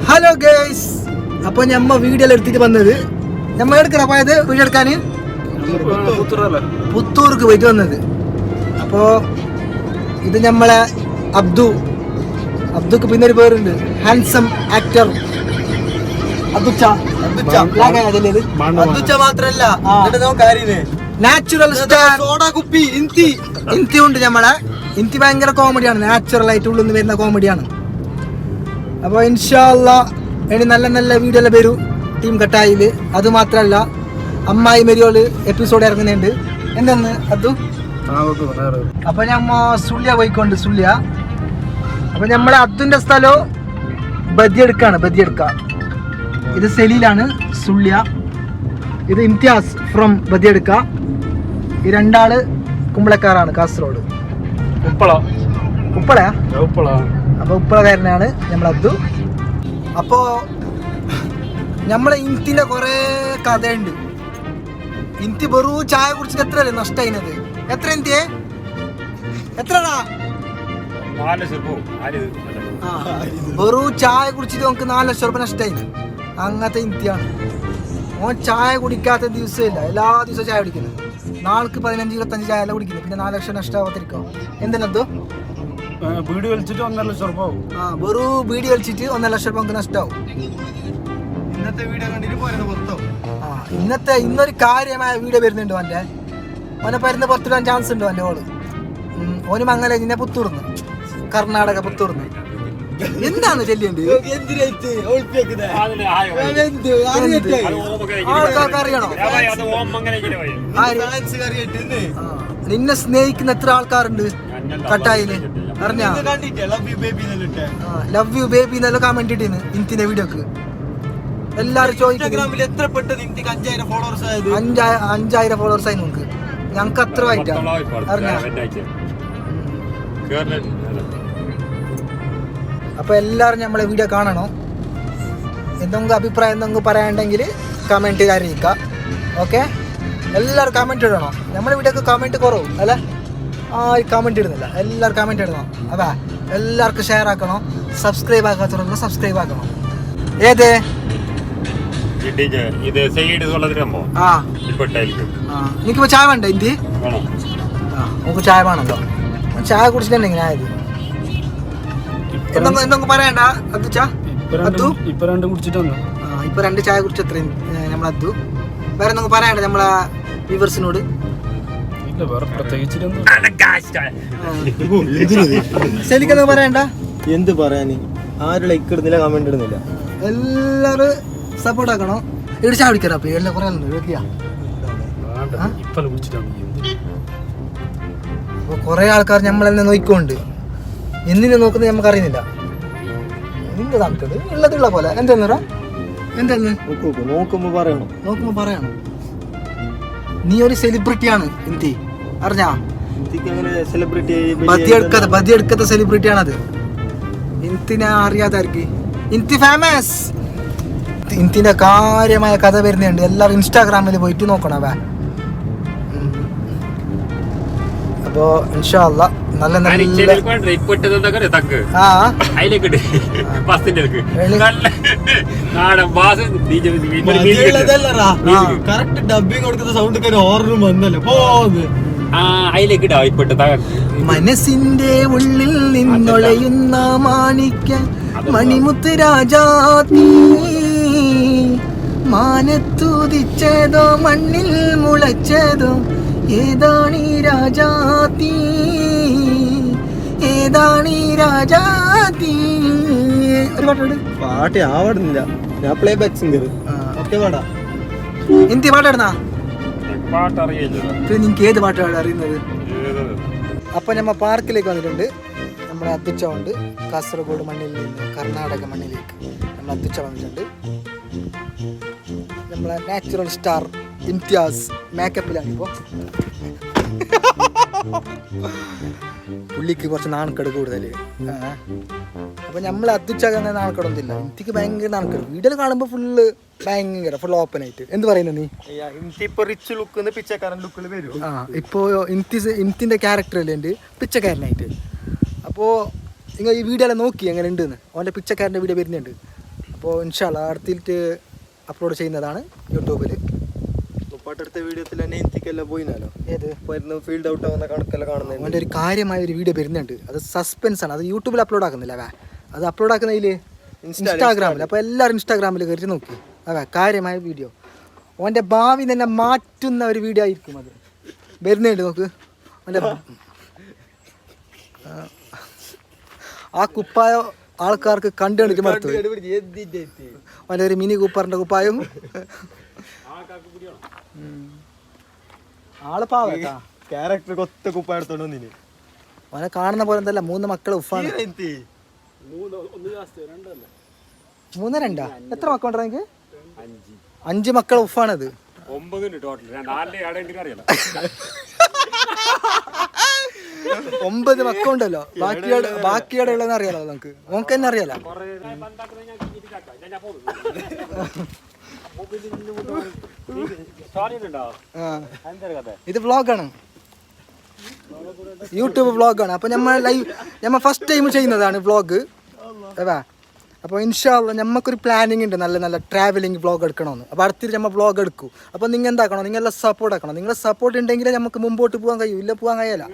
Hello guys, അപ്പൊ ഞമ്മ video എടുത്തിട്ട് വന്നത് ഞമ്മ എടുക്കണ പോയത് വീഡിയോ എടുക്കാൻ പുത്തൂർക്ക് പോയിട്ട് വന്നത്. അപ്പോ ഇത് നമ്മളെ അബ്ദുക്ക് പിന്നെ ഒരു പേരുണ്ട്, ഹാൻസം ആക്ടർ മാത്രല്ല നാച്ചുറൽ ഇന്തി ഉണ്ട്. നമ്മളെ ഇന്തി ഭയങ്കര കോമഡിയാണ്, നാച്ചുറൽ ആയിട്ട് ഉള്ളിൽ നിന്ന് വരുന്ന കോമഡിയാണ്. അപ്പോൾ ഇൻഷാ അല്ലാഹ് ഇനി നല്ല നല്ല വീഡിയോ എല്ലാം വരും ടീം കട്ടായില്. അത് മാത്രല്ല അമ്മായി മരിയോള് എപ്പിസോഡ് ഇറങ്ങുന്നുണ്ട്. എന്തെന്ന് അതു അപ്പൊ ഞമ്മ സുള്ളിയ പോയിക്കൊണ്ട് സുള്ളിയ. അപ്പൊ നമ്മളെ അബ്ദുന്റെ സ്ഥലവും ബദിയെടുക്ക. ഇത് സെലീലാണ് സുള്ളിയ, ഇത് ഇംതിയാസ് ഫ്രം ബദിയെടുക്ക. ഈ രണ്ടാള് കുമ്പളക്കാരാണ്, കാസർഗോഡ് ഉപ്പളയാ. അപ്പൊ ഉപ്പളക്കാരനാണ് നമ്മളെ അബ്ദു. അപ്പോ നമ്മളെ ഇന്തിന്റെ കൊറേ കഥയുണ്ട്. ഇന്തി വെറു ചായ കുടിച്ചിട്ട് എത്ര നഷ്ടമായിനത്? എത്ര ഇന്ത്യയെ എത്രടാ? വെറു ചായ കുടിച്ചിട്ട് നമുക്ക് 4 ലക്ഷം രൂപ നഷ്ടമായി. അങ്ങനത്തെ ഇന്ത്യയാണ്. ഓൻ ചായ കുടിക്കാത്ത ദിവസമില്ല, എല്ലാ ദിവസവും ചായ കുടിക്കുന്നത്. നാൾക്ക് 15-25 ചായ എല്ലാം കുടിക്കുന്നത്. പിന്നെ 4 ലക്ഷം നഷ്ടമാവാതിരിക്കും. എന്തിനോ ബീഡി വലിച്ചിട്ട് 1.5 ലക്ഷം രൂപ. വെറു ബീഡി വലിച്ചിട്ട് 1.5 ലക്ഷം രൂപ നമുക്ക് നഷ്ടമാവും. ഇന്നത്തെ വീഡിയോ കണ്ടിട്ട് പോരുന്ന പുറത്തോ? ഇന്നൊരു കാര്യമായ വീഡിയോ വരുന്നുണ്ട്. ഓനെ പരുന്ന് പുറത്തിടാൻ ചാൻസ് ഉണ്ട്. ഓന് മംഗലം നിന്നെ പുത്തൂർന്ന്, കർണാടക പുത്തൂർന്ന്. എന്താണ് ചെല്ലിയുണ്ട്? ആൾക്കാർക്ക് അറിയണോ? നിന്നെ സ്നേഹിക്കുന്ന എത്ര ആൾക്കാരുണ്ട് കട്ടായില്? അറിഞ്ഞാ ലവ് യു ബേബി എന്നെല്ലാം കമന്റ് ഇട്ടിന് ഇന്ത്യന്റെ വീഡിയോക്ക്. എല്ലാരും ചോദിക്കും 5,000 ഫോളോവേഴ്സ് ആയി നമുക്ക്. ഞങ്ങക്ക് അത്ര ആയിട്ടാ അറിഞ്ഞ. അപ്പൊ എല്ലാരും നമ്മളെ വീഡിയോ കാണണോ? എന്തെങ്കിലും അഭിപ്രായം എന്തെങ്കിലും പറയാനുണ്ടെങ്കിൽ കമന്റ് അറിയിക്ക. ഓക്കെ, എല്ലാവരും കമന്റ് ഇടണം. നമ്മുടെ വീഡിയോക്ക് കമന്റ് കുറവും അല്ല, കമന്റ് ഇടുന്നില്ല. എല്ലാവരും കമന്റ് ഇടണം. അതാ എല്ലാവർക്കും ഷെയർ ആക്കണം. സബ്സ്ക്രൈബ് ആക്കാത്തവർക്ക് സബ്സ്ക്രൈബ് ആക്കണം. ഏത് എനിക്കിപ്പോ ചായ വേണ്ട ഇന്ത്യ? നമുക്ക് ചായ വേണല്ലോ. ചായ കുടിച്ചിട്ടുണ്ട് ഇങ്ങനെ ആയത്. എന്തെങ്കിലും പറയണ്ട അദ്ദു? ഇപ്പൊ 2 കുടിച്ചിട്ട് ഇപ്പൊ 2 ചായ കുടിച്ച അത്രയും നമ്മളെ അദ്ദു. വേറെ എന്തെങ്കിലും പറയണ്ട നമ്മളെ വ്യൂവേഴ്സിനോട്? ശരിക്കും പറയണ്ട. എന്ത് പറയാന്? ആരും ലൈക്ക് ഇടുന്നില്ല, കമന്റ് ഇടുന്നില്ല. എല്ലാരും സപ്പോർട്ട് ആക്കണോ? ഇവിടെ ചായ കുടിക്കാറ എല്ലാം കുറെ കൊറേ ആൾക്കാർ നമ്മളെന്നെ നോക്കിക്കൊണ്ട് എന്തിനെ നോക്കുന്നത് നമുക്ക് അറിയുന്നില്ല. നിന്റെ താല്പര്യം ഉള്ളതുള്ള പോലെ എന്താ നോക്കുമ്പോ പറയണം. നീ ഒരു സെലിബ്രിറ്റിയാണ് ഇന്ത്യ, അറിഞ്ഞാ? ബദിയെടുക്കത്തെ സെലിബ്രിറ്റി ആണത്. ഇന്ത്യനെ അറിയാതായിരിക്കും. India famous. ഇന്ത്യന്റെ കാര്യമായ കഥ വരുന്നുണ്ട്. എല്ലാവരും ഇൻസ്റ്റാഗ്രാമിൽ പോയിട്ട് നോക്കണം. അപ്പോ ഇൻഷാ അല്ലാഹ് നല്ല നല്ല മനസ്സിന്റെ ഉള്ളിൽ നിന്നൊളയുന്ന മാണിക്യ മണിമുത്ത് രാജാതി, മാനത്തുദിച്ചതോ മണ്ണിൽ മുളച്ചതോ ഏതാണീ രാജാതി, ഏതാണീ രാജാതി. ഒരു പാട്ട് ആവാടുന്നില്ല. ഞാൻ പ്ലേ ബാക്ക് സിംഗർ. പാടാ എന്ത് പാട്ടാടുന്നാ? നിനക്ക് ഏത് പാട്ടാണ് അറിയുന്നത്? അപ്പൊ നമ്മ പാർക്കിലേക്ക് വന്നിട്ടുണ്ട്. നമ്മുടെ അത്തുച്ച ഉണ്ട്. കാസർഗോഡ് മണ്ണിൽ നിന്ന് കർണാടക മണ്ണിലേക്ക് നമ്മൾ അത്തുച്ച വന്നിട്ടുണ്ട്. നമ്മളെ നാച്ചുറൽ സ്റ്റാർ ഇംതിയാസ് മേക്കപ്പിലാണ് ഇപ്പോൾ. പുള്ളിക്ക് കുറച്ച് നാണക്കേട് കൂടുതൽ. അപ്പൊ നമ്മൾ അത്തുച്ചാൽ നാണക്കേടൊന്നുമില്ല. എനിക്ക് ഭയങ്കര നാണക്കേട്. വീഡിയോയിൽ കാണുമ്പോൾ ഭയങ്കര ഫുൾ ഓപ്പൺ ആയിട്ട്. എന്ത് പറയുന്നത് നീ? റിച്ച് ലുക്ക് പിച്ചക്കാരൻ ലുക്കിൽ വരും. ഇപ്പോ ഇന്ത്യന്റെ ക്യാരക്ടർ അല്ലേ ഉണ്ട് പിച്ചക്കാരനായിട്ട്. അപ്പോൾ നിങ്ങൾ ഈ വീഡിയോ എല്ലാം നോക്കി എങ്ങനെ ഉണ്ടെന്ന്. അവൻ്റെ പിച്ചക്കാരൻ്റെ വീഡിയോ വരുന്നുണ്ട്. അപ്പോൾ ഇൻഷാല്ല അടുത്തിട്ട് അപ്ലോഡ് ചെയ്യുന്നതാണ് യൂട്യൂബിൽ. അടുത്ത വീഡിയോത്തിൽ തന്നെ ഇന്ത്യക്കെല്ലാം പോയിനാലോ. ഏത് വരുന്ന ഫീൽഡ് ഔട്ട് ആവുന്ന കണക്കെല്ലാം കാണുന്നത്. അവൻ്റെ ഒരു കാര്യമായ ഒരു വീഡിയോ വരുന്നുണ്ട്. അത് സസ്പെൻസ് ആണ്. അത് യൂട്യൂബിൽ അപ്ലോഡ് ആക്കുന്നില്ല അവ. അത് അപ്ലോഡ് ആക്കുന്നതിൽ ഇൻസ്റ്റാഗ്രാമിൽ. അപ്പോൾ എല്ലാവരും ഇൻസ്റ്റാഗ്രാമിൽ കയറി നോക്കി. അവ കാര്യമായ വീഡിയോ. ഓൻ്റെ ഭാവി തന്നെ മാറ്റുന്ന ഒരു വീഡിയോ ആയിരിക്കും അത്. വരുന്നുണ്ട് നോക്ക്. അവൻ്റെ ആ കുപ്പായ ആൾക്കാർക്ക് കണ്ടു കണ്ടിട്ട് മറുത്തു. അവൻ്റെ ഒരു മിനി കൂപ്പറിൻ്റെ കുപ്പായവും ആള് പാവട്ടാ. ക്യാരക്ടർ കൊത്ത കുപ്പായ എടുത്തോണ്ട് വന്നിന്. അവനെ കാണുന്ന പോലെ എന്തല്ല 3 മക്കളെ ഉഫാണ്. 3 2 എത്ര മക്കളുണ്ടോ എനിക്ക്? 5 മക്കളെ ഉഫാണത്. 9 മക്കളുണ്ടല്ലോ. ബാക്കിയുടെ ഉള്ളതെന്ന് അറിയാലോ നമുക്ക്. നമുക്ക് തന്നെ അറിയാലോ. ഇത് വ്ളോഗാണ്, യൂട്യൂബ് വ്ളോഗാണ്. അപ്പോൾ നമ്മൾ ഫസ്റ്റ് ടൈം ചെയ്യുന്നതാണ് വ്ളോഗ്. അതാ അപ്പോൾ ഇൻഷാല്ല നമുക്കൊരു പ്ലാനിങ് ഉണ്ട്, നല്ല നല്ല ട്രാവലിംഗ് വ്ളോഗ് എടുക്കണമെന്ന്. അപ്പോൾ അടുത്തിട്ട് നമ്മൾ വ്ളോഗ് എടുക്കും. അപ്പോൾ നിങ്ങൾ എന്താക്കണം, നിങ്ങളെല്ലാം സപ്പോർട്ട് ആക്കണം. നിങ്ങളെ സപ്പോർട്ട് ഉണ്ടെങ്കിലേ നമുക്ക് മുമ്പോട്ട് പോകാൻ കഴിയും. ഇല്ല പോകാൻ കഴിയില്ല.